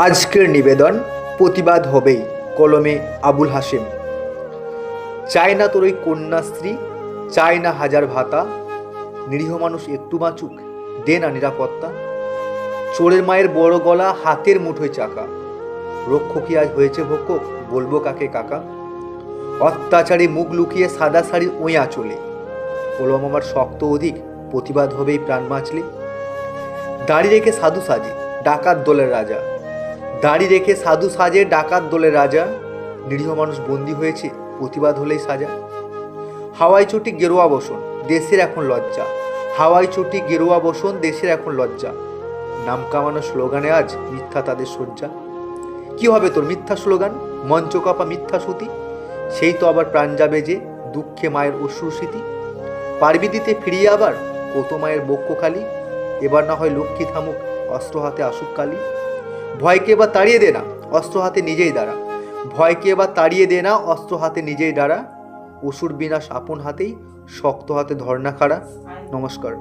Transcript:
আজকের নিবেদন প্রতিবাদ হবেই, কলমে আবুল হাশেম। চায় না তোর ওই কন্যাশ্রী, চায় না হাজার ভাতা, নিরীহ মানুষ একটু বাঁচুক, দে না নিরাপত্তা। চোরের মায়ের বড় গলা, হাতের মুঠোয় চাকা, রক্ষকই আজ হয়েছে ভক্ষক, বলবো কাকে কাকা। অত্যাচারী মুখ লুকিয়ে সাদা শাড়ির ওঁয়া চলে, কলম আমার শক্ত অধিক, প্রতিবাদ হবেই প্রাণ বাঁচলে। দাড়ি রেখে সাধু সাজে ডাকাত দলের রাজা, দাড়ি রেখে সাধু সাজে ডাকাত দলের রাজা, নিরীহ মানুষ বন্দী হয়েছে, প্রতিবাদ হলেই সাজা। হাওয়াই চটি গেরুয়া বসন, দেশের এখন লজ্জা, হাওয়াই চটি গেরুয়া বসন, দেশের এখন লজ্জা। নাম কামানো স্লোগানে আজ মিথ্যা তাদের শয্যা। কি হবে তোর মিথ্যা স্লোগান, মঞ্চ কাপা মিথ্যা শ্রুতি, সেই তো আবার প্রাণ যাবে যে, দুঃখে মায়ের অশ্রুস্মৃতি। পারবি দিতে ফিরিয়ে আবার কত মায়ের বক্ষ খালি, এবার না হয় লক্ষ্মী থামুক, অস্ত্র হাতে আসুক কালী। ভয়কে এবার তাড়িয়ে দে না, অস্ত্র হাতে নিজেই দাঁড়া, ভয়কে এবার তাড়িয়ে দে না, অস্ত্র হাতে নিজেই দাঁড়া। অসুর বিনাশ আপন হাতেই, শক্ত হাতে ধর না খাড়া। নমস্কার।